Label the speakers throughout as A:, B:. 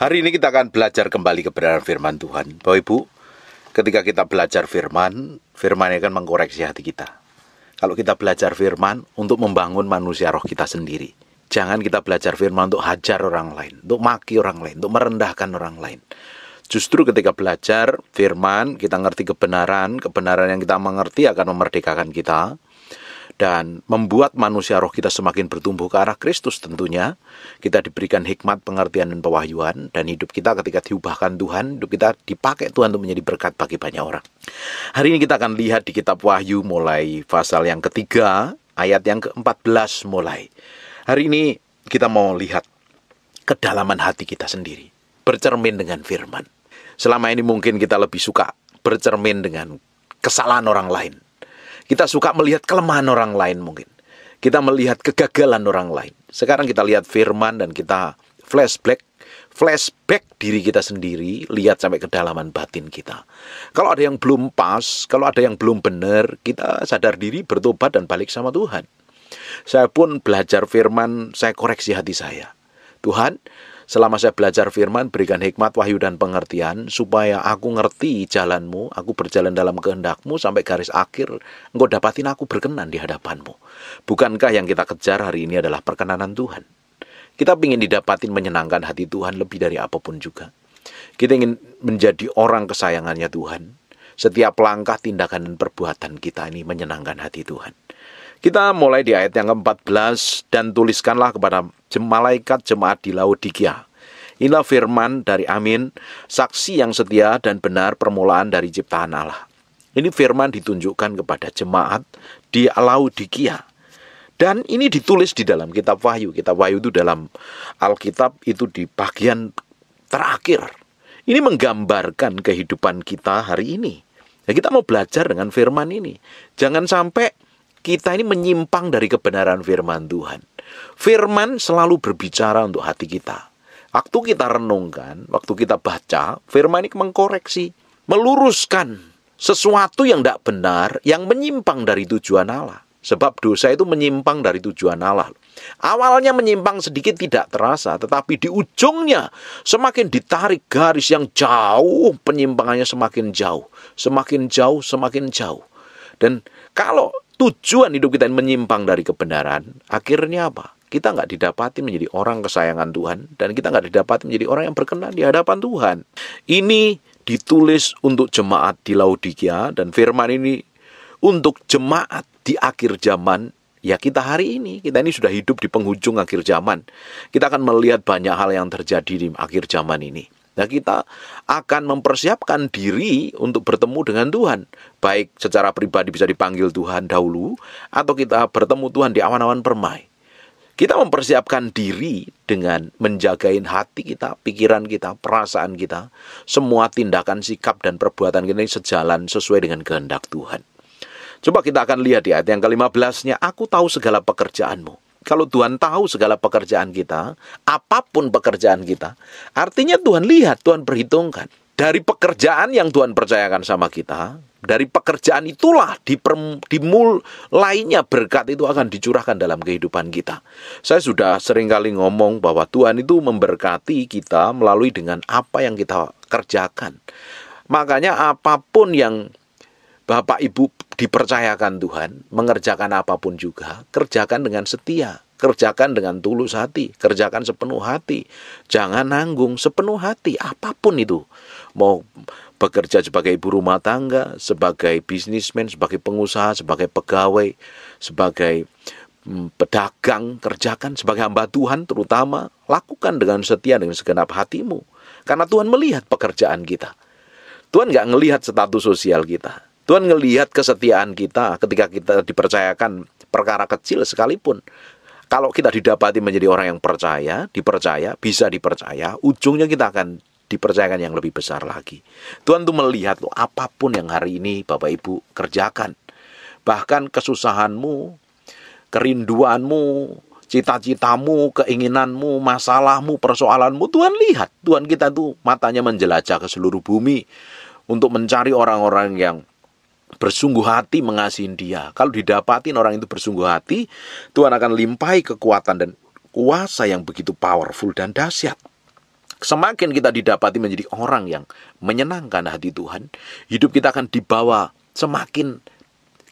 A: Hari ini kita akan belajar kembali kebenaran firman Tuhan. Bapak Ibu, ketika kita belajar firman akan mengkoreksi hati kita. Kalau kita belajar firman untuk membangun manusia roh kita sendiri. Jangan kita belajar firman untuk hajar orang lain, untuk maki orang lain, untuk merendahkan orang lain. Justru ketika belajar firman, kita ngerti kebenaran yang kita mengerti akan memerdekakan kita. Dan membuat manusia roh kita semakin bertumbuh ke arah Kristus tentunya. Kita diberikan hikmat, pengertian, dan pewahyuan. Dan hidup kita ketika diubahkan Tuhan, hidup kita dipakai Tuhan untuk menjadi berkat bagi banyak orang. Hari ini kita akan lihat di kitab Wahyu mulai pasal yang ketiga, ayat yang ke-14 mulai. Hari ini kita mau lihat kedalaman hati kita sendiri. Bercermin dengan firman. Selama ini mungkin kita lebih suka bercermin dengan kesalahan orang lain. Kita suka melihat kelemahan orang lain mungkin. Kita melihat kegagalan orang lain. Sekarang kita lihat firman dan kita flashback diri kita sendiri. Lihat sampai kedalaman batin kita. Kalau ada yang belum pas, kalau ada yang belum benar, kita sadar diri, bertobat dan balik sama Tuhan. Saya pun belajar firman, saya koreksi hati saya. Tuhan, selama saya belajar firman, berikan hikmat, wahyu, dan pengertian, supaya aku ngerti jalanmu, aku berjalan dalam kehendakmu, sampai garis akhir, engkau dapatin aku berkenan di hadapanmu. Bukankah yang kita kejar hari ini adalah perkenanan Tuhan? Kita ingin didapatin menyenangkan hati Tuhan lebih dari apapun juga. Kita ingin menjadi orang kesayangannya Tuhan. Setiap langkah, tindakan, dan perbuatan kita ini menyenangkan hati Tuhan. Kita mulai di ayat yang ke-14, dan tuliskanlah kepada malaikat jemaat di Laodikia. Inilah firman dari Amin, saksi yang setia dan benar, permulaan dari ciptaan Allah. Ini firman ditunjukkan kepada jemaat di Laodikia. Dan ini ditulis di dalam kitab Wahyu. Kitab Wahyu itu dalam Alkitab itu di bagian terakhir. Ini menggambarkan kehidupan kita hari ini. Nah, kita mau belajar dengan firman ini. Jangan sampai kita ini menyimpang dari kebenaran firman Tuhan. Firman selalu berbicara untuk hati kita. Waktu kita renungkan, waktu kita baca, firman ini mengkoreksi, meluruskan sesuatu yang tidak benar, yang menyimpang dari tujuan Allah. Sebab dosa itu menyimpang dari tujuan Allah. Awalnya menyimpang sedikit tidak terasa, tetapi di ujungnya semakin ditarik garis yang jauh, penyimpangannya semakin jauh, semakin jauh, semakin jauh. Dan kalau tujuan hidup kita menyimpang dari kebenaran, akhirnya apa? Kita nggak didapati menjadi orang kesayangan Tuhan, dan kita nggak didapati menjadi orang yang berkenan di hadapan Tuhan. Ini ditulis untuk jemaat di Laodikia, dan firman ini untuk jemaat di akhir zaman. Ya, kita hari ini, kita ini sudah hidup di penghujung akhir zaman. Kita akan melihat banyak hal yang terjadi di akhir zaman ini. Nah, kita akan mempersiapkan diri untuk bertemu dengan Tuhan. Baik secara pribadi bisa dipanggil Tuhan dahulu, atau kita bertemu Tuhan di awan-awan permai. Kita mempersiapkan diri dengan menjagain hati kita, pikiran kita, perasaan kita. Semua tindakan, sikap, dan perbuatan kita ini sejalan sesuai dengan kehendak Tuhan. Coba kita akan lihat di ayat yang ke-15-nya. Aku tahu segala pekerjaanmu. Kalau Tuhan tahu segala pekerjaan kita, apapun pekerjaan kita, artinya Tuhan lihat, Tuhan perhitungkan. Dari pekerjaan yang Tuhan percayakan sama kita, dari pekerjaan itulah dimulainya berkat itu akan dicurahkan dalam kehidupan kita. Saya sudah sering kali ngomong bahwa Tuhan itu memberkati kita melalui dengan apa yang kita kerjakan. Makanya apapun yang Bapak Ibu dipercayakan Tuhan, mengerjakan apapun juga, kerjakan dengan setia, kerjakan dengan tulus hati, kerjakan sepenuh hati. Jangan nanggung, sepenuh hati, apapun itu. Mau bekerja sebagai ibu rumah tangga, sebagai bisnismen, sebagai pengusaha, sebagai pegawai, sebagai pedagang, kerjakan sebagai hamba Tuhan terutama, lakukan dengan setia dengan segenap hatimu. Karena Tuhan melihat pekerjaan kita. Tuhan nggak ngelihat status sosial kita. Tuhan ngelihat kesetiaan kita ketika kita dipercayakan perkara kecil sekalipun. Kalau kita didapati menjadi orang yang dipercaya, bisa dipercaya, ujungnya kita akan dipercayakan yang lebih besar lagi. Tuhan tuh melihat loh, apapun yang hari ini Bapak Ibu kerjakan. Bahkan kesusahanmu, kerinduanmu, cita-citamu, keinginanmu, masalahmu, persoalanmu, Tuhan lihat. Tuhan kita tuh matanya menjelajah ke seluruh bumi untuk mencari orang-orang yang bersungguh hati mengasihi Dia. Kalau didapatin orang itu bersungguh hati, Tuhan akan limpahi kekuatan dan kuasa yang begitu powerful dan dahsyat. Semakin kita didapati menjadi orang yang menyenangkan hati Tuhan, hidup kita akan dibawa semakin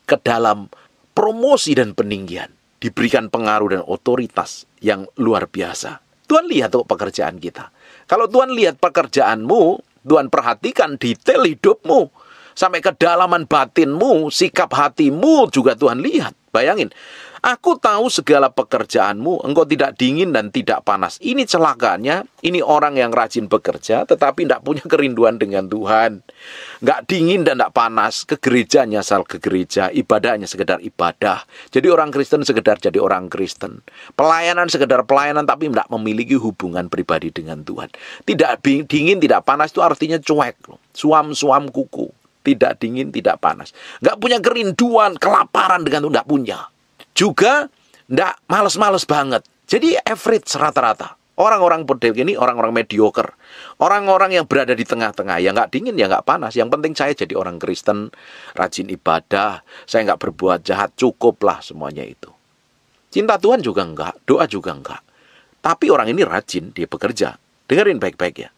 A: ke dalam promosi dan peninggian. Diberikan pengaruh dan otoritas yang luar biasa. Tuhan lihat tuh pekerjaan kita. Kalau Tuhan lihat pekerjaanmu, Tuhan perhatikan detail hidupmu. Sampai kedalaman batinmu, sikap hatimu juga Tuhan lihat. Bayangin, aku tahu segala pekerjaanmu, engkau tidak dingin dan tidak panas. Ini celakanya, ini orang yang rajin bekerja, tetapi tidak punya kerinduan dengan Tuhan. Nggak dingin dan tidak panas, ke gereja nyasar ke gereja, ibadahnya sekedar ibadah. Jadi orang Kristen sekedar jadi orang Kristen. Pelayanan sekedar pelayanan, tapi tidak memiliki hubungan pribadi dengan Tuhan. Tidak dingin, tidak panas itu artinya cuek. Suam-suam kuku. Tidak dingin, tidak panas. Nggak punya kerinduan, kelaparan dengan itu, nggak punya. Juga nggak males-males banget. Jadi average rata-rata. Orang-orang model ini, orang-orang mediocre. Orang-orang yang berada di tengah-tengah. Ya nggak dingin, ya nggak panas. Yang penting saya jadi orang Kristen, rajin ibadah, saya nggak berbuat jahat, cukuplah semuanya itu. Cinta Tuhan juga enggak, doa juga enggak. Tapi orang ini rajin, dia bekerja. Dengerin baik-baik ya.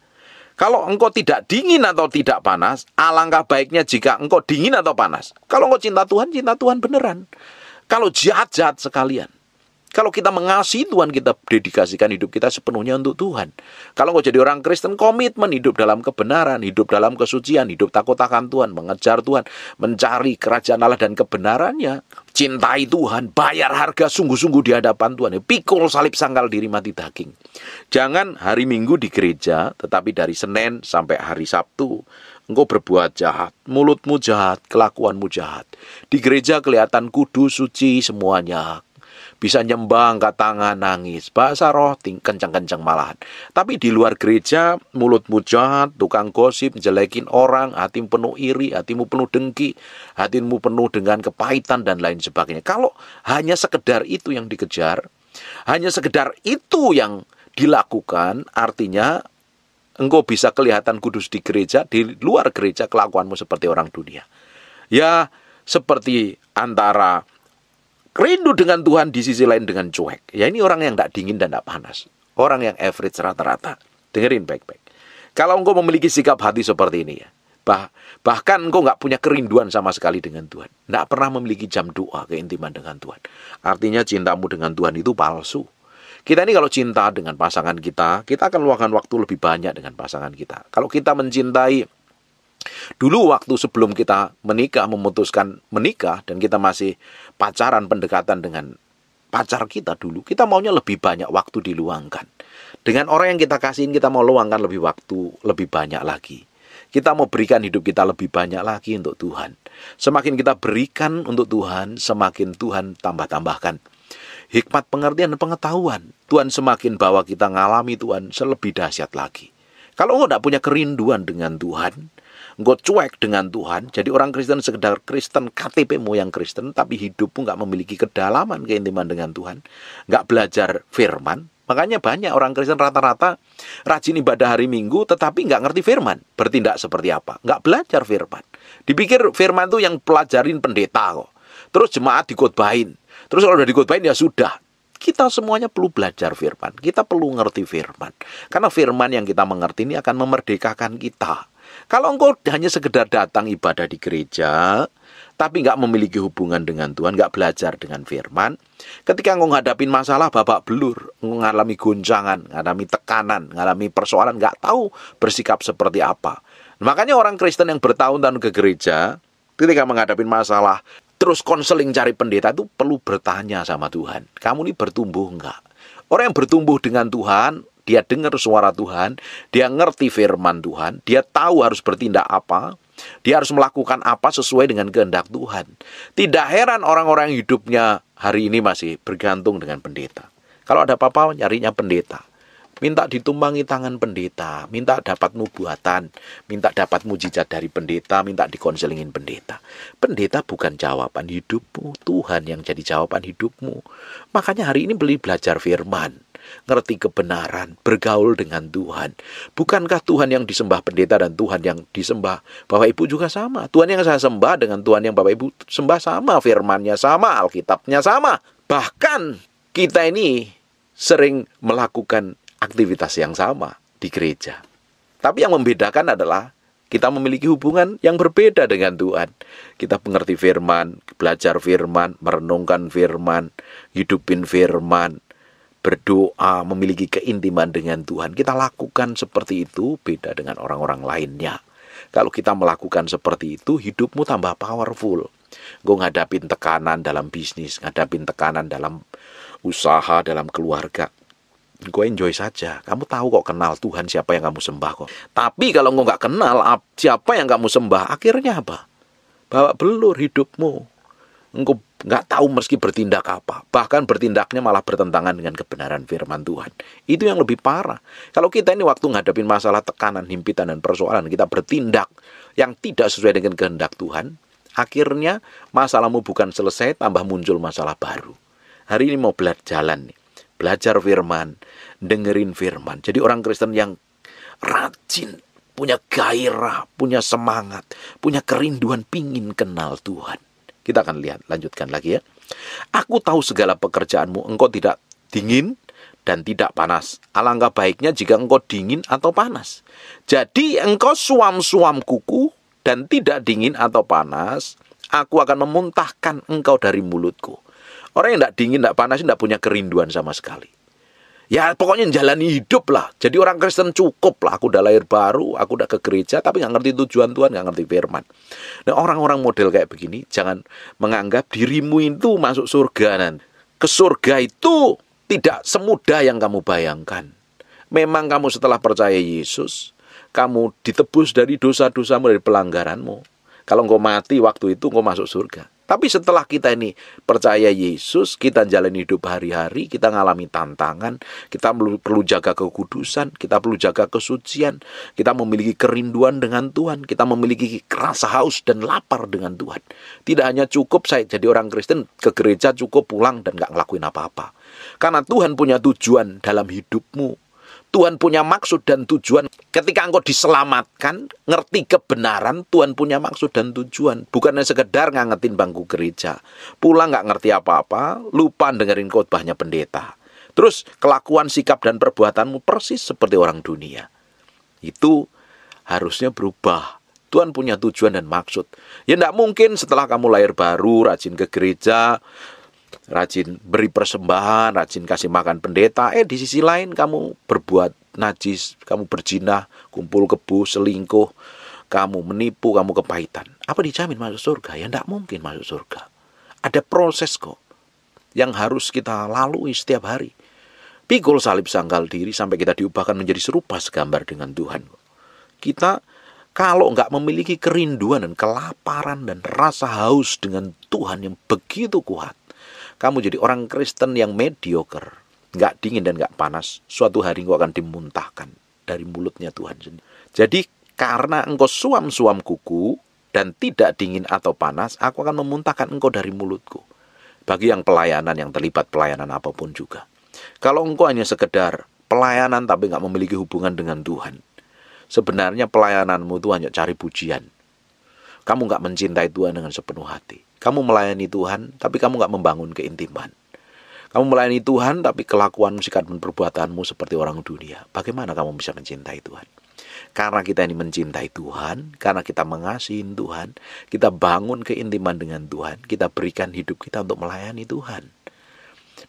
A: Kalau engkau tidak dingin atau tidak panas, alangkah baiknya jika engkau dingin atau panas. Kalau engkau cinta Tuhan beneran. Kalau jahat-jahat sekalian. Kalau kita mengasihi Tuhan, kita dedikasikan hidup kita sepenuhnya untuk Tuhan. Kalau engkau jadi orang Kristen, komitmen hidup dalam kebenaran, hidup dalam kesucian, hidup takut akan Tuhan, mengejar Tuhan, mencari kerajaan Allah dan kebenarannya. Cintai Tuhan, bayar harga sungguh-sungguh di hadapan Tuhan. Pikul salib sangkal diri mati daging. Jangan hari Minggu di gereja, tetapi dari Senin sampai hari Sabtu, engkau berbuat jahat, mulutmu jahat, kelakuanmu jahat. Di gereja kelihatan kudus, suci, semuanya. Bisa nyembah, angkat tangan, nangis. Bahasa roh, kencang-kencang malahan. Tapi di luar gereja, mulutmu jahat, tukang gosip, jelekin orang, hatimu penuh iri, hatimu penuh dengki, hatimu penuh dengan kepahitan, dan lain sebagainya. Kalau hanya sekedar itu yang dikejar, hanya sekedar itu yang dilakukan, artinya engkau bisa kelihatan kudus di gereja, di luar gereja kelakuanmu seperti orang dunia. Ya, seperti antara rindu dengan Tuhan di sisi lain dengan cuek. Ya ini orang yang tidak dingin dan tidak panas. Orang yang average rata-rata. Dengerin baik-baik. Kalau engkau memiliki sikap hati seperti ini ya. Bahkan engkau nggak punya kerinduan sama sekali dengan Tuhan. Nggak pernah memiliki jam doa keintiman dengan Tuhan. Artinya cintamu dengan Tuhan itu palsu. Kita ini kalau cinta dengan pasangan kita akan luangkan waktu lebih banyak dengan pasangan kita. Kalau kita mencintai dulu waktu sebelum kita menikah, memutuskan menikah, dan kita masih pacaran, pendekatan dengan pacar kita dulu, kita maunya lebih banyak waktu diluangkan. Dengan orang yang kita kasihin, kita mau luangkan lebih waktu, lebih banyak lagi. Kita mau berikan hidup kita lebih banyak lagi untuk Tuhan. Semakin kita berikan untuk Tuhan, semakin Tuhan tambah-tambahkan hikmat, pengertian, dan pengetahuan. Tuhan semakin bawa kita ngalami Tuhan selebih dahsyat lagi. Kalau engkau tidak punya kerinduan dengan Tuhan, engkau cuek dengan Tuhan, jadi orang Kristen sekedar Kristen, KTP-mu yang Kristen, tapi hidupmu nggak memiliki kedalaman keintiman dengan Tuhan, nggak belajar firman. Makanya banyak orang Kristen rata-rata rajin ibadah hari Minggu, tetapi nggak ngerti firman, bertindak seperti apa, nggak belajar firman. Dipikir firman itu yang pelajarin pendeta kok. Terus jemaat dikotbahin. Terus kalau udah dikotbahin ya sudah. Kita semuanya perlu belajar firman. Kita perlu ngerti firman. Karena firman yang kita mengerti ini akan memerdekakan kita. Kalau engkau hanya sekedar datang ibadah di gereja, tapi nggak memiliki hubungan dengan Tuhan, nggak belajar dengan firman, ketika engkau ngadapin masalah babak belur, mengalami goncangan, mengalami tekanan, mengalami persoalan, nggak tahu bersikap seperti apa. Makanya orang Kristen yang bertahun-tahun ke gereja, ketika menghadapi masalah, terus konseling cari pendeta itu perlu bertanya sama Tuhan. Kamu ini bertumbuh enggak? Orang yang bertumbuh dengan Tuhan, dia dengar suara Tuhan, dia ngerti firman Tuhan, dia tahu harus bertindak apa, dia harus melakukan apa sesuai dengan kehendak Tuhan. Tidak heran orang-orang yang hidupnya hari ini masih bergantung dengan pendeta. Kalau ada apa-apa nyarinya pendeta. Minta ditumpangi tangan pendeta, minta dapat nubuatan, minta dapat mujizat dari pendeta, minta dikonselingin pendeta. Pendeta bukan jawaban hidupmu, Tuhan yang jadi jawaban hidupmu. Makanya hari ini belajar firman, ngerti kebenaran, bergaul dengan Tuhan. Bukankah Tuhan yang disembah pendeta dan Tuhan yang disembah Bapak Ibu juga sama? Tuhan yang saya sembah dengan Tuhan yang Bapak Ibu sembah sama, firmannya sama, Alkitabnya sama. Bahkan kita ini sering melakukan aktivitas yang sama. di gereja. Tapi yang membedakan adalah kita memiliki hubungan yang berbeda dengan Tuhan. Kita mengerti firman, belajar firman, merenungkan firman, hidupin firman, berdoa, memiliki keintiman dengan Tuhan. Kita lakukan seperti itu, beda dengan orang-orang lainnya. Kalau kita melakukan seperti itu, hidupmu tambah powerful. Engkau ngadapin tekanan dalam bisnis, ngadapin tekanan dalam usaha, dalam keluarga. Engkau enjoy saja. Kamu tahu kok, kenal Tuhan siapa yang kamu sembah kok. Tapi kalau engkau nggak kenal siapa yang kamu sembah, akhirnya apa? Bawa belur hidupmu. Engkau nggak tahu meski bertindak apa. Bahkan bertindaknya malah bertentangan dengan kebenaran firman Tuhan. Itu yang lebih parah. Kalau kita ini waktu ngadepin masalah tekanan, himpitan, dan persoalan, kita bertindak yang tidak sesuai dengan kehendak Tuhan, akhirnya masalahmu bukan selesai, tambah muncul masalah baru. Hari ini mau jalan nih. Belajar firman, dengerin firman. Jadi orang Kristen yang rajin, punya gairah, punya semangat, punya kerinduan, pingin kenal Tuhan. Kita akan lihat, lanjutkan lagi ya. Aku tahu segala pekerjaanmu, engkau tidak dingin dan tidak panas. Alangkah baiknya jika engkau dingin atau panas. Jadi engkau suam-suam kuku dan tidak dingin atau panas, aku akan memuntahkan engkau dari mulutku. Orang yang tidak dingin, tidak panas, tidak punya kerinduan sama sekali. Ya pokoknya jalani hidup lah. Jadi orang Kristen cukup lah. Aku udah lahir baru, aku udah ke gereja, tapi nggak ngerti tujuan Tuhan, nggak ngerti firman. Nah orang-orang model kayak begini, jangan menganggap dirimu itu masuk surga nanti. Ke surga itu tidak semudah yang kamu bayangkan. Memang kamu setelah percaya Yesus, kamu ditebus dari dosa-dosamu, dari pelanggaranmu. Kalau engkau mati waktu itu, engkau masuk surga. Tapi setelah kita ini percaya Yesus, kita jalani hidup hari-hari, kita ngalami tantangan, kita perlu jaga kekudusan, kita perlu jaga kesucian, kita memiliki kerinduan dengan Tuhan, kita memiliki rasa haus dan lapar dengan Tuhan. Tidak hanya cukup saya jadi orang Kristen, ke gereja cukup pulang dan gak ngelakuin apa-apa. Karena Tuhan punya tujuan dalam hidupmu. Tuhan punya maksud dan tujuan. Ketika engkau diselamatkan, ngerti kebenaran, Tuhan punya maksud dan tujuan. Bukannya sekedar ngangetin bangku gereja. Pulang nggak ngerti apa-apa, lupa dengerin khotbahnya pendeta. Terus kelakuan, sikap, dan perbuatanmu persis seperti orang dunia. Itu harusnya berubah. Tuhan punya tujuan dan maksud. Ya nggak mungkin setelah kamu lahir baru, rajin ke gereja, rajin beri persembahan, rajin kasih makan pendeta, di sisi lain kamu berbuat najis, kamu berzina, kumpul kebo, selingkuh, kamu menipu, kamu kepahitan. Apa dijamin masuk surga? Ya tidak mungkin masuk surga. Ada proses kok yang harus kita lalui setiap hari. Pikul salib sangkal diri sampai kita diubahkan menjadi serupa segambar dengan Tuhan. Kita kalau nggak memiliki kerinduan dan kelaparan dan rasa haus dengan Tuhan yang begitu kuat, kamu jadi orang Kristen yang mediocre, nggak dingin dan nggak panas, suatu hari engkau akan dimuntahkan dari mulutnya Tuhan sendiri. Jadi karena engkau suam-suam kuku dan tidak dingin atau panas, aku akan memuntahkan engkau dari mulutku. Bagi yang pelayanan, yang terlibat pelayanan apapun juga. Kalau engkau hanya sekedar pelayanan tapi nggak memiliki hubungan dengan Tuhan, sebenarnya pelayananmu itu hanya cari pujian. Kamu nggak mencintai Tuhan dengan sepenuh hati. Kamu melayani Tuhan, tapi kamu nggak membangun keintiman. Kamu melayani Tuhan, tapi kelakuan, sikap, dan perbuatanmu seperti orang dunia. Bagaimana kamu bisa mencintai Tuhan? Karena kita ini mencintai Tuhan, karena kita mengasihi Tuhan, kita bangun keintiman dengan Tuhan, kita berikan hidup kita untuk melayani Tuhan.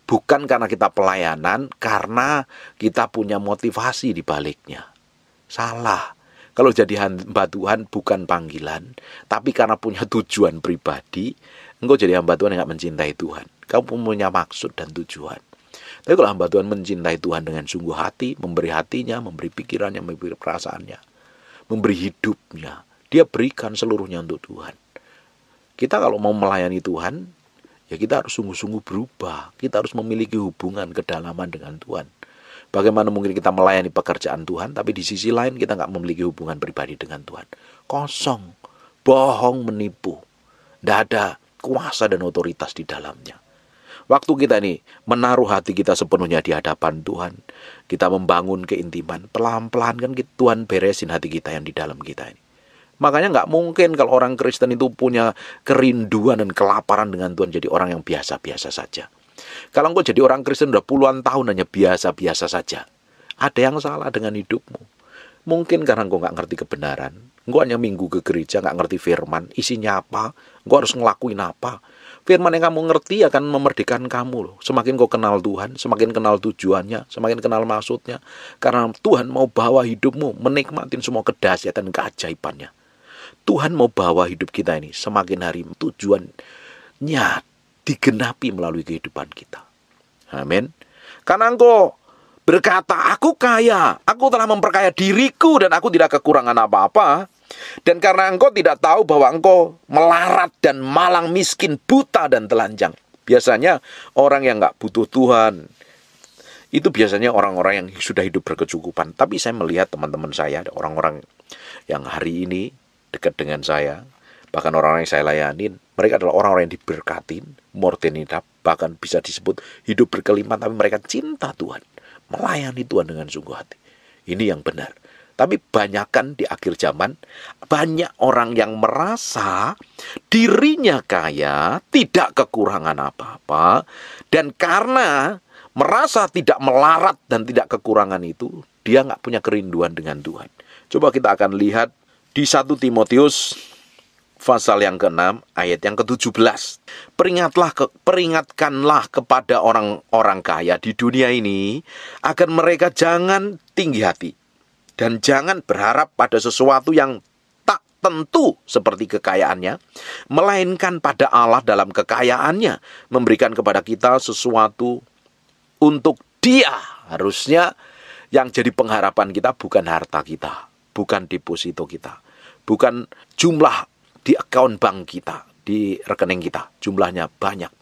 A: Bukan karena kita pelayanan, karena kita punya motivasi di baliknya. Salah. Kalau jadi hamba Tuhan bukan panggilan, tapi karena punya tujuan pribadi, engkau jadi hamba Tuhan yang gak mencintai Tuhan. Kamu punya maksud dan tujuan. Tapi kalau hamba Tuhan mencintai Tuhan dengan sungguh hati, memberi hatinya, memberi pikirannya, memberi perasaannya, memberi hidupnya, dia berikan seluruhnya untuk Tuhan. Kita kalau mau melayani Tuhan, ya kita harus sungguh-sungguh berubah. Kita harus memiliki hubungan kedalaman dengan Tuhan. Bagaimana mungkin kita melayani pekerjaan Tuhan, tapi di sisi lain kita nggak memiliki hubungan pribadi dengan Tuhan. Kosong, bohong, menipu. Tidak ada kuasa dan otoritas di dalamnya. Waktu kita ini menaruh hati kita sepenuhnya di hadapan Tuhan, kita membangun keintiman, pelan-pelan kan Tuhan beresin hati kita yang di dalam kita ini. Makanya nggak mungkin kalau orang Kristen itu punya kerinduan dan kelaparan dengan Tuhan jadi orang yang biasa-biasa saja. Kalau engkau jadi orang Kristen udah puluhan tahun hanya biasa-biasa saja, Ada yang salah dengan hidupmu. Mungkin karena engkau nggak ngerti kebenaran. Engkau hanya minggu ke gereja, nggak ngerti firman. Isinya apa? Engkau harus ngelakuin apa? Firman yang kamu ngerti akan memerdekakan kamu loh. Semakin kau kenal Tuhan, semakin kenal tujuannya, semakin kenal maksudnya. Karena Tuhan mau bawa hidupmu menikmatin semua kedahsyatan keajaibannya. Tuhan mau bawa hidup kita ini semakin hari tujuannya digenapi melalui kehidupan kita. Amin. Karena engkau berkata, aku kaya, aku telah memperkaya diriku dan aku tidak kekurangan apa-apa. Dan karena engkau tidak tahu bahwa engkau melarat dan malang, miskin, buta dan telanjang. Biasanya orang yang nggak butuh Tuhan, itu biasanya orang-orang yang sudah hidup berkecukupan. Tapi saya melihat teman-teman saya, ada orang-orang yang hari ini dekat dengan saya, bahkan orang-orang yang saya layanin, mereka adalah orang-orang yang diberkatin, more than enough, bahkan bisa disebut hidup berkelimpahan, tapi mereka cinta Tuhan, melayani Tuhan dengan sungguh hati. Ini yang benar. Tapi banyakkan di akhir zaman, banyak orang yang merasa dirinya kaya, tidak kekurangan apa-apa, dan karena merasa tidak melarat dan tidak kekurangan itu, dia nggak punya kerinduan dengan Tuhan. Coba kita akan lihat di 1 Timotius pasal yang ke-6 ayat yang ke-17. Peringatkanlah kepada orang-orang kaya di dunia ini agar mereka jangan tinggi hati dan jangan berharap pada sesuatu yang tak tentu seperti kekayaannya, melainkan pada Allah dalam kekayaannya memberikan kepada kita sesuatu untuk Dia. Harusnya yang jadi pengharapan kita bukan harta kita, bukan deposito kita, bukan jumlah di akun bank kita, di rekening kita, jumlahnya banyak,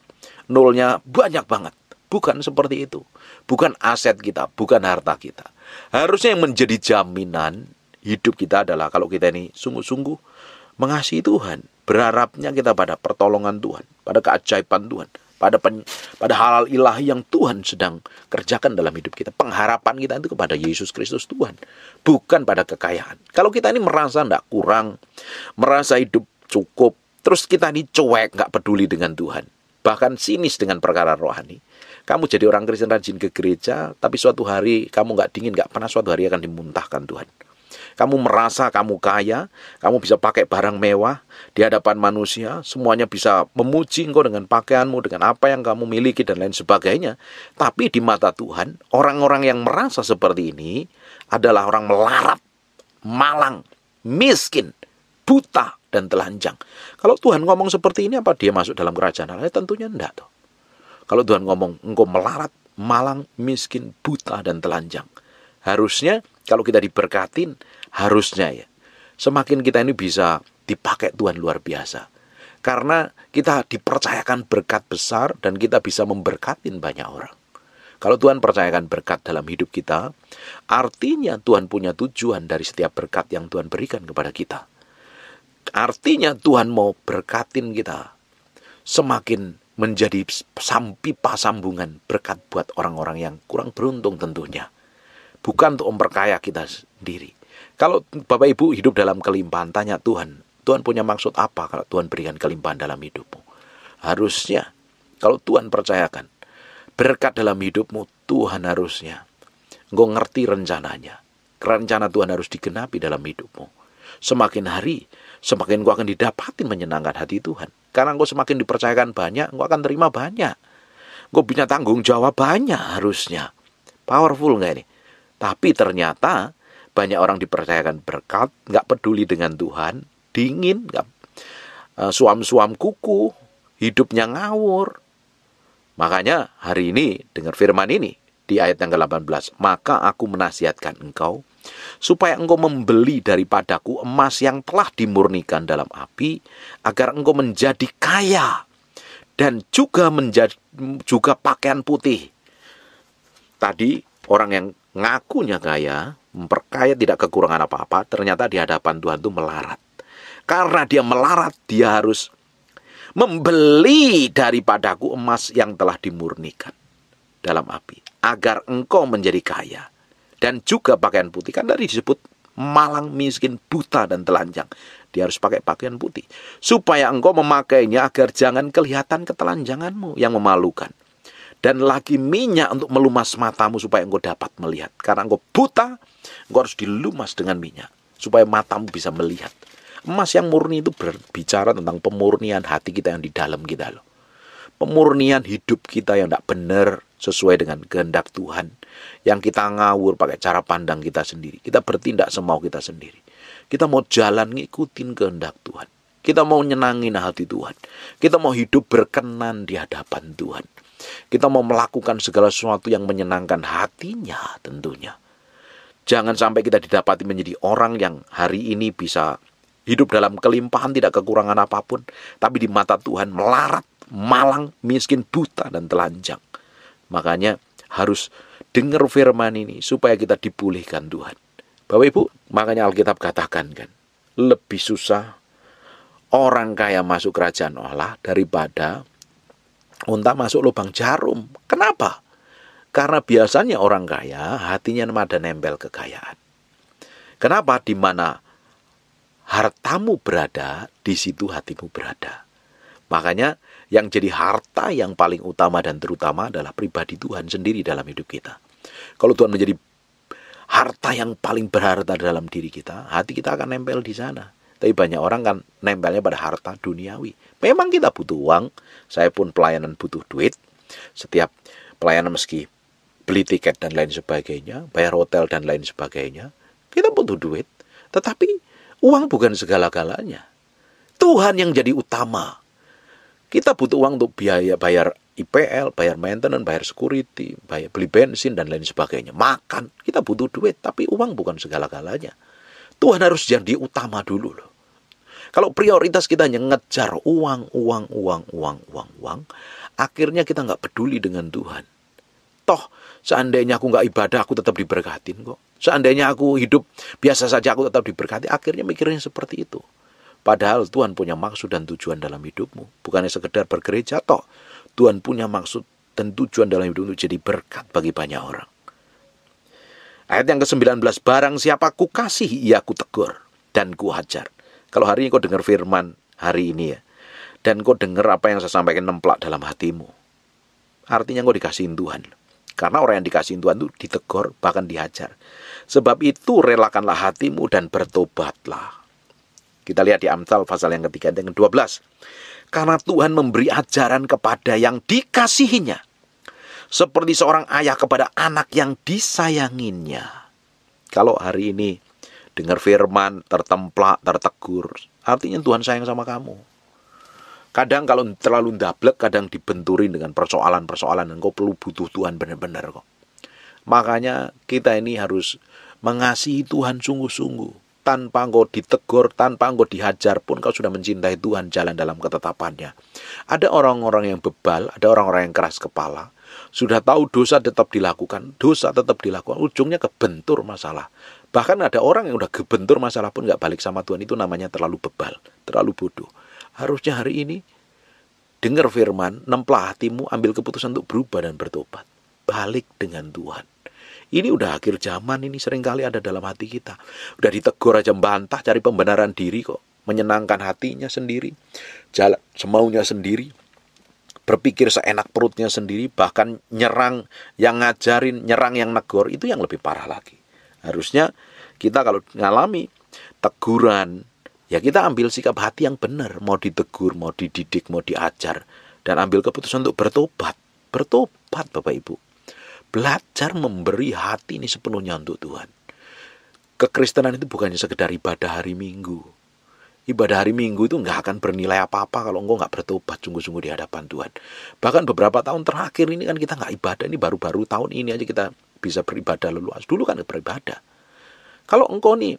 A: nolnya banyak banget. Bukan seperti itu. Bukan aset kita, bukan harta kita. Harusnya yang menjadi jaminan hidup kita adalah kalau kita ini sungguh-sungguh mengasihi Tuhan, berharapnya kita pada pertolongan Tuhan, pada keajaiban Tuhan, pada hal ilahi yang Tuhan sedang kerjakan dalam hidup kita. Pengharapan kita itu kepada Yesus Kristus Tuhan, bukan pada kekayaan. Kalau kita ini merasa tidak kurang, merasa hidup cukup, terus kita ini cuek, nggak peduli dengan Tuhan, bahkan sinis dengan perkara rohani. Kamu jadi orang Kristen rajin ke gereja, tapi suatu hari kamu nggak dingin, nggak panas, suatu hari akan dimuntahkan Tuhan. Kamu merasa kamu kaya, kamu bisa pakai barang mewah di hadapan manusia, semuanya bisa memuji engkau dengan pakaianmu, dengan apa yang kamu miliki dan lain sebagainya. Tapi di mata Tuhan, orang-orang yang merasa seperti ini adalah orang melarat, malang, miskin, buta, dan telanjang. Kalau Tuhan ngomong seperti ini, apa dia masuk dalam kerajaan Allah? Tentunya enggak toh. Kalau Tuhan ngomong, engkau melarat, malang, miskin, buta, dan telanjang. Harusnya, kalau kita diberkatin, harusnya ya, semakin kita ini bisa dipakai Tuhan luar biasa. Karena kita dipercayakan berkat besar, dan kita bisa memberkatin banyak orang. Kalau Tuhan percayakan berkat dalam hidup kita, artinya Tuhan punya tujuan dari setiap berkat yang Tuhan berikan kepada kita. Artinya Tuhan mau berkatin kita, semakin menjadi pipa sambungan berkat buat orang-orang yang kurang beruntung tentunya. Bukan untuk memperkaya kita sendiri. Kalau Bapak Ibu hidup dalam kelimpahan, tanya Tuhan, Tuhan punya maksud apa kalau Tuhan berikan kelimpahan dalam hidupmu? Harusnya, kalau Tuhan percayakan berkat dalam hidupmu, Tuhan harusnya engkau ngerti rencananya. Rencana Tuhan harus digenapi dalam hidupmu. Semakin hari, semakin engkau akan didapatin menyenangkan hati Tuhan. Karena engkau semakin dipercayakan banyak, engkau akan terima banyak. Engkau punya tanggung jawab banyak harusnya. Powerful nggak ini? Tapi ternyata banyak orang dipercayakan berkat, nggak peduli dengan Tuhan, dingin, suam-suam kuku, hidupnya ngawur. Makanya hari ini dengar firman ini di ayat yang ke-18, maka aku menasihatkan engkau supaya engkau membeli daripadaku emas yang telah dimurnikan dalam api, agar engkau menjadi kaya, dan juga pakaian putih. Tadi orang yang ngakunya kaya, memperkaya, tidak kekurangan apa-apa, ternyata di hadapan Tuhan itu melarat. Karena dia melarat, dia harus membeli daripadaku emas yang telah dimurnikan dalam api, agar engkau menjadi kaya, dan juga pakaian putih. Kan tadi disebut malang, miskin, buta, dan telanjang. Dia harus pakai pakaian putih, supaya engkau memakainya agar jangan kelihatan ketelanjanganmu yang memalukan, dan lagi minyak untuk melumas matamu supaya engkau dapat melihat. Karena engkau buta, engkau harus dilumas dengan minyak supaya matamu bisa melihat. Emas yang murni itu berbicara tentang pemurnian hati kita yang di dalam kita loh. Pemurnian hidup kita yang tidak benar sesuai dengan kehendak Tuhan. Yang kita ngawur pakai cara pandang kita sendiri. Kita bertindak semau kita sendiri. Kita mau jalan ngikutin kehendak Tuhan. Kita mau nyenangin hati Tuhan. Kita mau hidup berkenan di hadapan Tuhan. Kita mau melakukan segala sesuatu yang menyenangkan hatinya tentunya. Jangan sampai kita didapati menjadi orang yang hari ini bisa hidup dalam kelimpahan, tidak kekurangan apapun. Tapi di mata Tuhan melarat, malang, miskin, buta, dan telanjang. Makanya harus dengar firman ini supaya kita dipulihkan Tuhan. Bapak Ibu, makanya Alkitab katakan kan, lebih susah orang kaya masuk kerajaan Allah daripada unta masuk lubang jarum. Kenapa? Karena biasanya orang kaya hatinya ada nempel kekayaan. Kenapa? Di mana hartamu berada, di situ hatimu berada. Makanya yang jadi harta yang paling utama dan terutama adalah pribadi Tuhan sendiri dalam hidup kita. Kalau Tuhan menjadi harta yang paling berharga dalam diri kita, hati kita akan nempel di sana. Tapi banyak orang kan nempelnya pada harta duniawi. Memang kita butuh uang. Saya pun pelayanan butuh duit. Setiap pelayanan meski beli tiket dan lain sebagainya, bayar hotel dan lain sebagainya, kita butuh duit. Tetapi uang bukan segala-galanya. Tuhan yang jadi utama. Kita butuh uang untuk biaya bayar IPL, bayar maintenance, bayar security, bayar beli bensin dan lain sebagainya. Makan, kita butuh duit. Tapi uang bukan segala-galanya. Tuhan harus jadi utama dulu loh. Kalau prioritas kita hanya ngejar uang, akhirnya kita nggak peduli dengan Tuhan. Toh, seandainya aku nggak ibadah, aku tetap diberkatin kok. Seandainya aku hidup biasa saja, aku tetap diberkati. Akhirnya mikirnya seperti itu. Padahal Tuhan punya maksud dan tujuan dalam hidupmu. Bukannya sekedar bergereja, toh. Tuhan punya maksud dan tujuan dalam hidupmu untuk jadi berkat bagi banyak orang. Ayat yang ke-19, barang siapa ku kasih, ia ku tegur dan ku hajar. Kalau hari ini kau dengar firman hari ini ya, dan kau dengar apa yang saya sampaikan nemplak dalam hatimu, artinya kau dikasihin Tuhan. Karena orang yang dikasihin Tuhan itu ditegur, bahkan dihajar. Sebab itu relakanlah hatimu dan bertobatlah. Kita lihat di Amsal pasal yang ketiga dan ke-12. Karena Tuhan memberi ajaran kepada yang dikasihinya, seperti seorang ayah kepada anak yang disayanginya. Kalau hari ini dengar firman, tertemplak, tertegur, artinya Tuhan sayang sama kamu. Kadang kalau terlalu ndablek, kadang dibenturin dengan persoalan-persoalan, dan kau perlu butuh Tuhan benar-benar kok. Makanya kita ini harus mengasihi Tuhan sungguh-sungguh. Tanpa engkau ditegur, tanpa engkau dihajar pun kau sudah mencintai Tuhan, jalan dalam ketetapannya. Ada orang-orang yang bebal, ada orang-orang yang keras kepala. Sudah tahu dosa tetap dilakukan, ujungnya kebentur masalah. Bahkan ada orang yang udah kebentur masalah pun gak balik sama Tuhan, itu namanya terlalu bebal, terlalu bodoh. Harusnya hari ini dengar firman, nemplah hatimu, ambil keputusan untuk berubah dan bertobat. Balik dengan Tuhan. Ini udah akhir zaman, ini seringkali ada dalam hati kita. Udah ditegur aja bantah, cari pembenaran diri kok. Menyenangkan hatinya sendiri, jalan semaunya sendiri, berpikir seenak perutnya sendiri, bahkan nyerang yang ngajarin, nyerang yang negor, itu yang lebih parah lagi. Harusnya kita kalau ngalami teguran, ya kita ambil sikap hati yang benar. Mau ditegur, mau dididik, mau diajar, dan ambil keputusan untuk bertobat. Bertobat Bapak Ibu. Belajar memberi hati ini sepenuhnya untuk Tuhan. Kekristenan itu bukannya sekedar ibadah hari Minggu. Ibadah hari Minggu itu nggak akan bernilai apa-apa kalau engkau nggak bertobat sungguh-sungguh di hadapan Tuhan. Bahkan beberapa tahun terakhir ini kan kita nggak ibadah. Ini baru-baru tahun ini aja kita bisa beribadah leluas. Dulu kan beribadah. Kalau engkau nih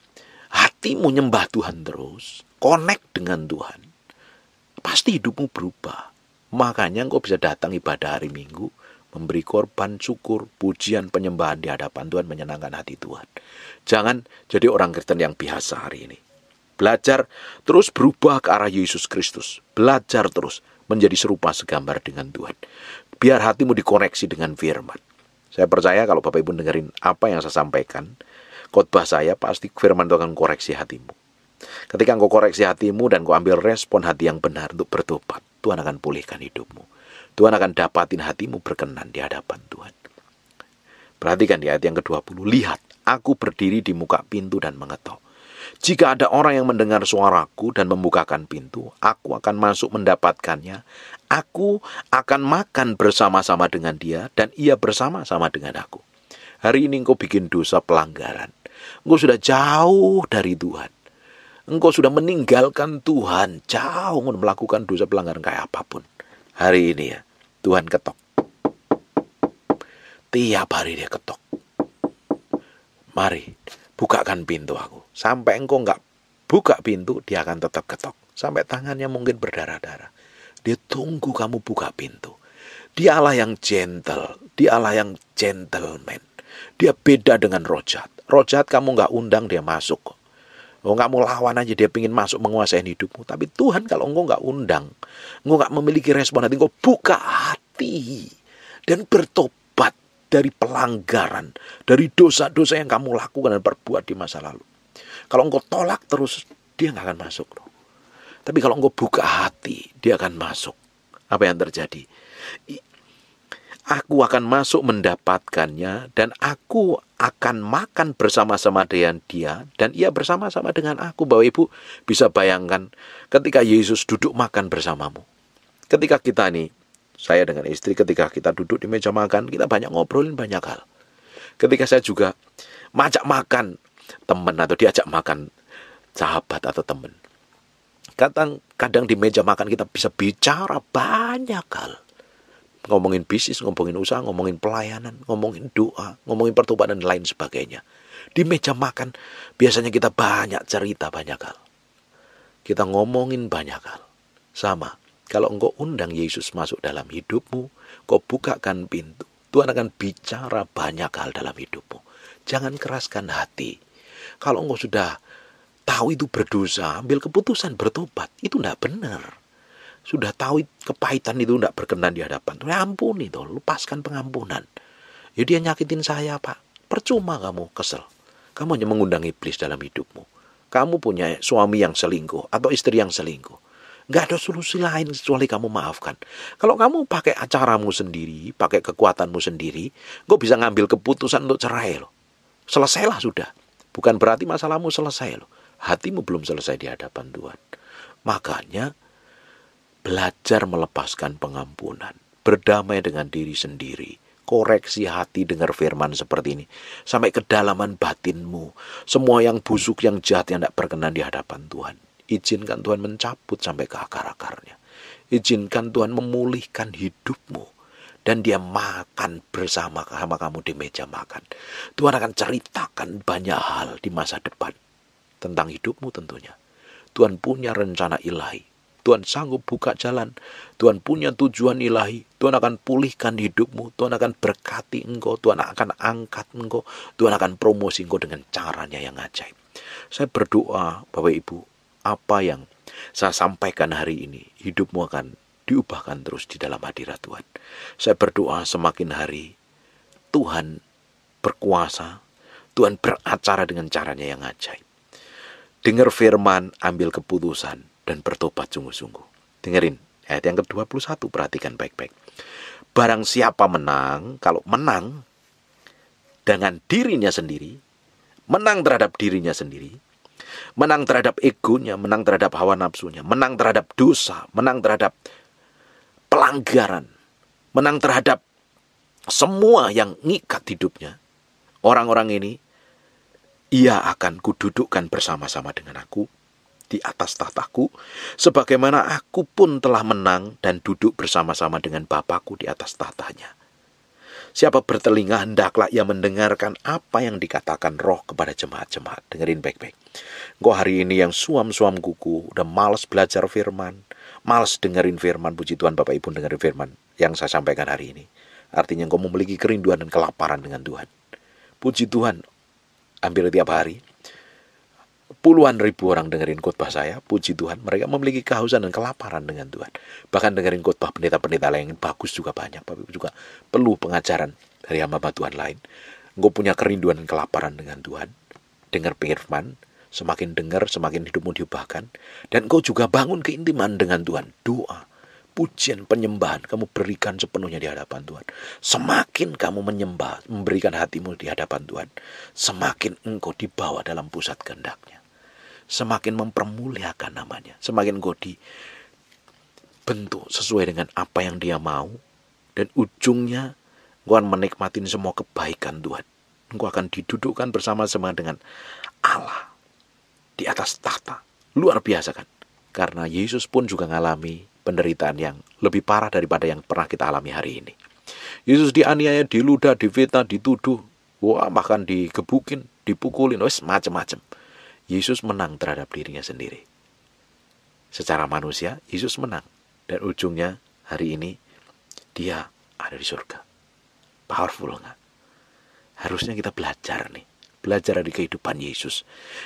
A: hatimu nyembah Tuhan terus, connect dengan Tuhan, pasti hidupmu berubah. Makanya engkau bisa datang ibadah hari Minggu, memberi korban syukur, pujian, penyembahan di hadapan Tuhan, menyenangkan hati Tuhan. Jangan jadi orang Kristen yang biasa hari ini. Belajar terus berubah ke arah Yesus Kristus. Belajar terus menjadi serupa segambar dengan Tuhan. Biar hatimu dikoneksi dengan firman. Saya percaya kalau Bapak Ibu dengerin apa yang saya sampaikan, khotbah saya, pasti firman itu akan koreksi hatimu. Ketika engkau koreksi hatimu dan engkau ambil respon hati yang benar untuk bertobat, Tuhan akan pulihkan hidupmu. Tuhan akan dapatin hatimu berkenan di hadapan Tuhan. Perhatikan di ayat yang ke-20. Lihat, aku berdiri di muka pintu dan mengetok. Jika ada orang yang mendengar suaraku dan membukakan pintu, aku akan masuk mendapatkannya. Aku akan makan bersama-sama dengan dia dan ia bersama-sama dengan aku. Hari ini engkau bikin dosa pelanggaran. Engkau sudah jauh dari Tuhan. Engkau sudah meninggalkan Tuhan, jauh melakukan dosa pelanggaran kayak apapun. Hari ini ya, Tuhan ketok. Tiap hari dia ketok. Mari, bukakan pintu aku. Sampai engkau enggak buka pintu, dia akan tetap ketok. Sampai tangannya mungkin berdarah-darah. Dia tunggu kamu buka pintu. Dia Allah yang gentle. Dia Allah yang gentleman. Dia beda dengan roh jahat. Roh jahat kamu enggak undang, dia masuk. Oh, kamu lawan aja, dia pengen masuk menguasai hidupmu. Tapi Tuhan kalau engkau enggak undang, engkau enggak memiliki respon hati, engkau buka hati dan bertobat dari pelanggaran, dari dosa-dosa yang kamu lakukan dan perbuat di masa lalu. Kalau engkau tolak terus, dia enggak akan masuk loh. Tapi kalau engkau buka hati, dia akan masuk. Apa yang terjadi? Aku akan masuk mendapatkannya dan aku akan makan bersama-sama dengan dia dan ia bersama-sama dengan aku. Bapak Ibu bisa bayangkan ketika Yesus duduk makan bersamamu. Ketika kita nih, saya dengan istri ketika kita duduk di meja makan, kita banyak ngobrolin banyak hal. Ketika saya juga majak makan teman atau diajak makan sahabat atau teman. Kadang di meja makan kita bisa bicara banyak hal. Ngomongin bisnis, ngomongin usaha, ngomongin pelayanan, ngomongin doa, ngomongin pertobatan dan lain sebagainya. Di meja makan biasanya kita banyak cerita banyak hal. Kita ngomongin banyak hal. Sama, kalau engkau undang Yesus masuk dalam hidupmu, kau bukakan pintu, Tuhan akan bicara banyak hal dalam hidupmu. Jangan keraskan hati. Kalau engkau sudah tahu itu berdosa, ambil keputusan bertobat, itu tidak benar. Sudah tahu kepahitan itu tidak berkenan di hadapan Tuhan, ampuni itu, lepaskan pengampunan. Ya dia nyakitin saya Pak, percuma kamu kesel. Kamu hanya mengundang iblis dalam hidupmu. Kamu punya suami yang selingkuh atau istri yang selingkuh. Nggak ada solusi lain kecuali kamu maafkan. Kalau kamu pakai acaramu sendiri, pakai kekuatanmu sendiri, kau bisa ngambil keputusan untuk cerai loh. Selesailah sudah. Bukan berarti masalahmu selesai loh. Hatimu belum selesai di hadapan Tuhan. Makanya belajar melepaskan pengampunan, berdamai dengan diri sendiri, koreksi hati, dengar firman seperti ini, sampai kedalaman batinmu, semua yang busuk, yang jahat, yang tidak berkenan di hadapan Tuhan. Izinkan Tuhan mencabut sampai ke akar-akarnya. Izinkan Tuhan memulihkan hidupmu, dan dia makan bersama kamu di meja makan. Tuhan akan ceritakan banyak hal di masa depan, tentang hidupmu tentunya. Tuhan punya rencana ilahi. Tuhan sanggup buka jalan. Tuhan punya tujuan ilahi. Tuhan akan pulihkan hidupmu. Tuhan akan berkati engkau. Tuhan akan angkat engkau. Tuhan akan promosi engkau dengan caranya yang ajaib. Saya berdoa, Bapak Ibu, apa yang saya sampaikan hari ini, hidupmu akan diubahkan terus di dalam hadirat Tuhan. Saya berdoa semakin hari, Tuhan berkuasa. Tuhan beracara dengan caranya yang ajaib. Dengar firman, ambil keputusan, dan bertobat sungguh-sungguh. Dengerin ayat yang ke-21, perhatikan baik-baik. Barang siapa menang, kalau menang dengan dirinya sendiri, menang terhadap dirinya sendiri, menang terhadap egonya, menang terhadap hawa nafsunya, menang terhadap dosa, menang terhadap pelanggaran, menang terhadap semua yang ngikat hidupnya. Orang-orang ini, ia akan kududukkan bersama-sama dengan aku di atas tahtaku, sebagaimana aku pun telah menang dan duduk bersama-sama dengan Bapakku di atas tahtanya. Siapa bertelinga, hendaklah ia mendengarkan apa yang dikatakan Roh kepada jemaat-jemaat. Dengerin baik-baik. Engkau hari ini yang suam-suam kuku, udah malas belajar firman, malas dengerin firman. Puji Tuhan Bapak Ibu dengerin firman yang saya sampaikan hari ini. Artinya engkau memiliki kerinduan dan kelaparan dengan Tuhan. Puji Tuhan, hampir tiap hari puluhan ribu orang dengerin khotbah saya. Puji Tuhan, mereka memiliki kehausan dan kelaparan dengan Tuhan. Bahkan dengerin khotbah pendeta-pendeta lain yang bagus juga banyak. Tapi juga perlu pengajaran dari hamba Tuhan lain. Engkau punya kerinduan dan kelaparan dengan Tuhan. Dengar firman, semakin dengar, semakin hidupmu diubahkan. Dan engkau juga bangun keintiman dengan Tuhan. Doa, pujian, penyembahan kamu berikan sepenuhnya di hadapan Tuhan. Semakin kamu menyembah, memberikan hatimu di hadapan Tuhan, semakin engkau dibawa dalam pusat kehendak-Nya. Semakin mempermuliakan namanya, semakin engkau dibentuk sesuai dengan apa yang Dia mau, dan ujungnya engkau akan menikmati semua kebaikan Tuhan. Engkau akan didudukkan bersama-sama dengan Allah di atas tahta. Luar biasa kan? Karena Yesus pun juga mengalami penderitaan yang lebih parah daripada yang pernah kita alami hari ini. Yesus dianiaya, diludah, difitnah, dituduh, bahkan digebukin, dipukulin, macam-macam. Yesus menang terhadap dirinya sendiri. Secara manusia, Yesus menang. Dan ujungnya hari ini, Dia ada di surga. Powerful nggak? Harusnya kita belajar nih. Belajar dari kehidupan Yesus.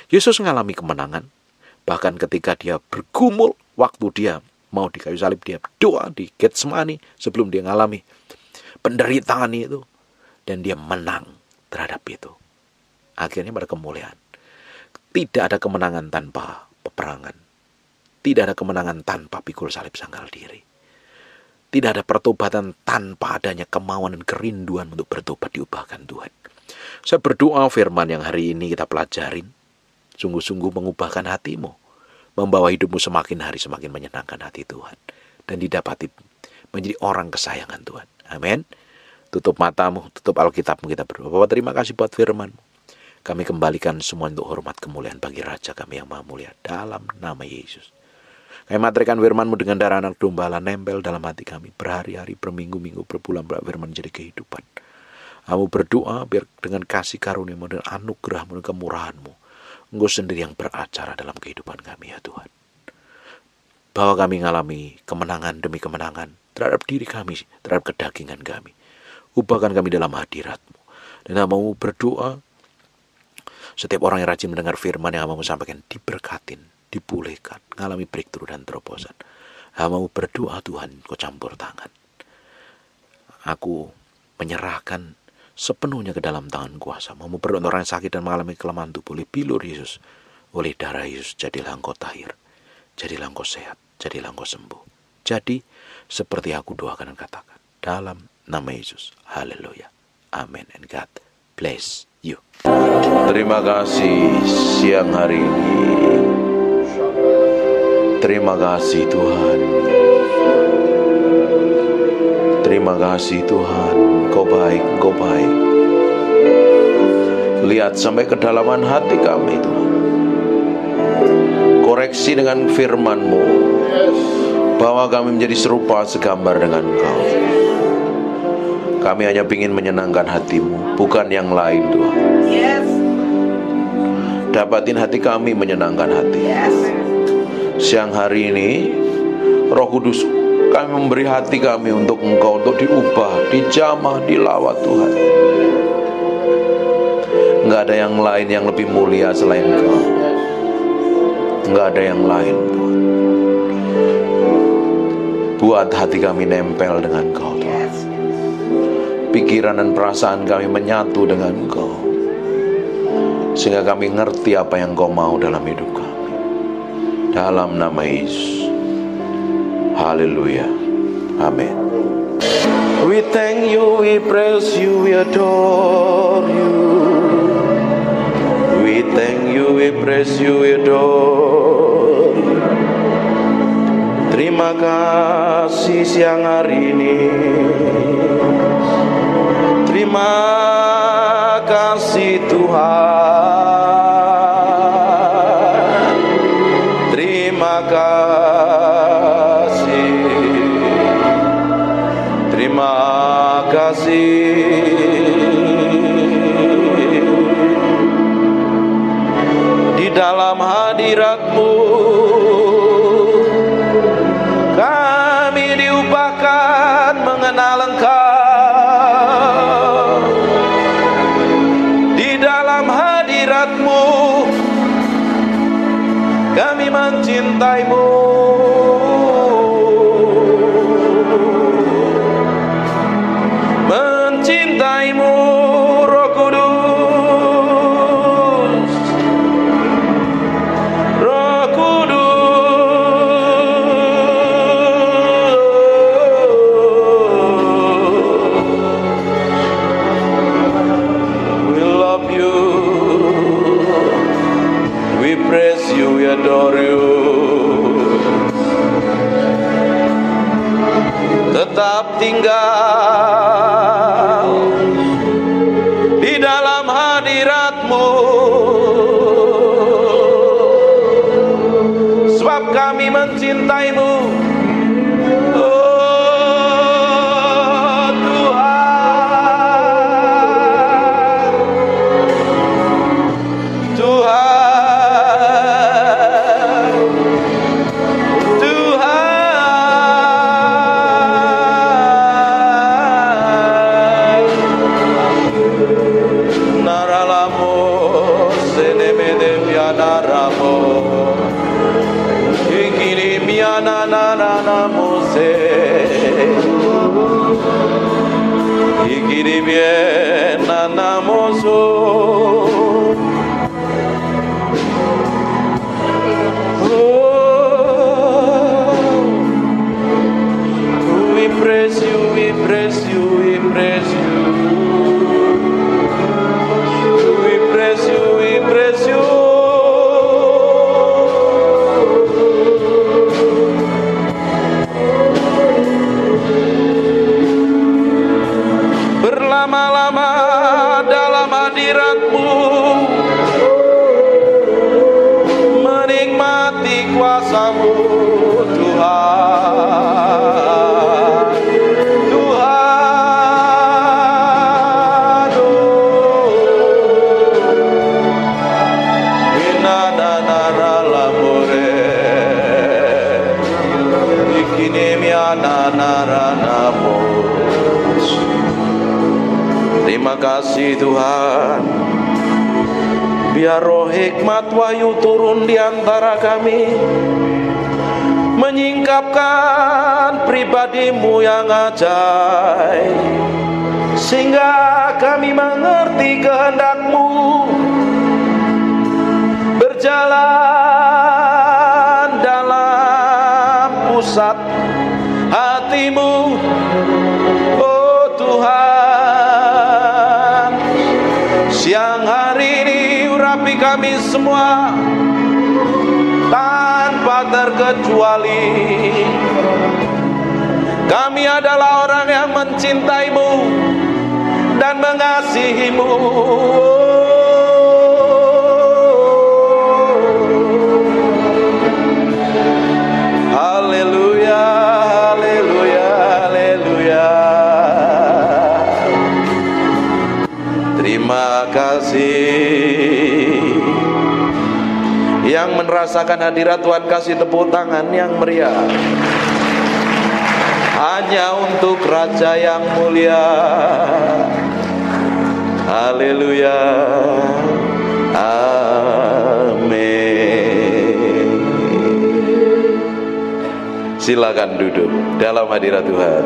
A: Yesus mengalami kemenangan. Bahkan ketika Dia bergumul, waktu Dia mau di kayu salib, Dia doa di Getsemani sebelum Dia mengalami penderitaan itu. Dan Dia menang terhadap itu. Akhirnya pada kemuliaan. Tidak ada kemenangan tanpa peperangan. Tidak ada kemenangan tanpa pikul salib sangkal diri. Tidak ada pertobatan tanpa adanya kemauan dan kerinduan untuk bertobat diubahkan Tuhan. Saya berdoa firman yang hari ini kita pelajarin sungguh-sungguh mengubahkan hatimu, membawa hidupmu semakin hari semakin menyenangkan hati Tuhan, dan didapati menjadi orang kesayangan Tuhan. Amin. Tutup matamu, tutup Alkitabmu, kita berdoa. Bapak, terima kasih buat firman-Mu. Kami kembalikan semua untuk hormat kemuliaan bagi Raja kami yang maha mulia, dalam nama Yesus. Kami materikan firman-Mu dengan darah anak domba Allah nempel dalam hati kami, berhari-hari, berminggu-minggu, berbulan, firman jadi kehidupan. Kamu berdoa biar dengan kasih karunia-Mu dan anugerah-Mu dan kemurahan-Mu, Engkau sendiri yang beracara dalam kehidupan kami ya Tuhan. Bahwa kami mengalami kemenangan demi kemenangan terhadap diri kami, terhadap kedagingan kami. Ubahkan kami dalam hadirat-Mu. Dan Hamba-Mu berdoa, setiap orang yang rajin mendengar firman yang Hamba-Mu sampaikan diberkatin, dipulihkan, mengalami breakthrough dan terobosan. Hamba-Mu berdoa Tuhan, Kau campur tangan. Aku menyerahkan sepenuhnya ke dalam tangan kuasa. Mau berdoa untuk orang yang sakit dan mengalami kelemahan tubuh oleh bilur Yesus, oleh darah Yesus, jadilah engkau tahir, jadilah engkau sehat, jadilah engkau sembuh. Jadi seperti aku doakan dan katakan dalam nama Yesus. Haleluya. Amin. And God bless you. Terima kasih siang hari ini. Terima kasih Tuhan. Terima kasih Tuhan, Kau baik, Kau baik. Lihat sampai kedalaman hati kami Tuhan. Koreksi dengan firman-Mu, bahwa kami menjadi serupa segambar dengan Engkau. Kami hanya ingin menyenangkan hati-Mu, bukan yang lain Tuhan. Dapatin hati kami menyenangkan hati. Siang hari ini, Roh Kudus, kami memberi hati kami untuk Engkau, untuk diubah, dijamah, dilawat Tuhan. Enggak ada yang lain yang lebih mulia selain Engkau. Enggak ada yang lain Tuhan. Buat hati kami nempel dengan Engkau Tuhan. Pikiran dan perasaan kami menyatu dengan Engkau, sehingga kami ngerti apa yang Engkau mau dalam hidup kami. Dalam nama Yesus. Haleluya. Amin. We thank you, we praise you, we adore you. We thank you, we praise you, we adore you. Terima kasih siang hari ini. Terima kasih Tuhan. Terima kasih. Terima kasih. Di dalam hadirat-Mu kami diubahkan mengenal Engkau. Di dalam hadirat-Mu kami mencintai-Mu. Mencintai-Mu, Roh Kudus. Roh Kudus. praise you, we adore you. Tetap tinggal di dalam hadirat-Mu, sebab kami mencintai-Mu. Oh Tuhan, Tuhan, Tuhan. Naralamo senemede pianaramo, ikiri miana nanamo se, ikiri bien nanamo so. We praise you, we praise you, we praise you. We praise you, we praise you. Berlama-lama dalam hadirat-Mu, menikmati kuasa-Mu, Tuhan, Tuhan. Inananaramore, ikinemiananaranamos. Terima kasih Tuhan. Biar roh hikmat wahyu turun di antara kami, menyingkapkan pribadi-Mu yang ajaib, sehingga kami mengerti kehendak-Mu, berjalan dalam pusat hati-Mu. Oh Tuhan, siang hari ini urapi kami semua tanpa terkecuali. Kami adalah orang yang mencintai-Mu dan mengasihi-Mu. Haleluya, haleluya, haleluya. Terima kasih. Yang merasakan hadirat Tuhan kasih tepuk tangan yang meriah. Hanya untuk Raja yang mulia. Haleluya, amin. Silakan duduk dalam hadirat Tuhan.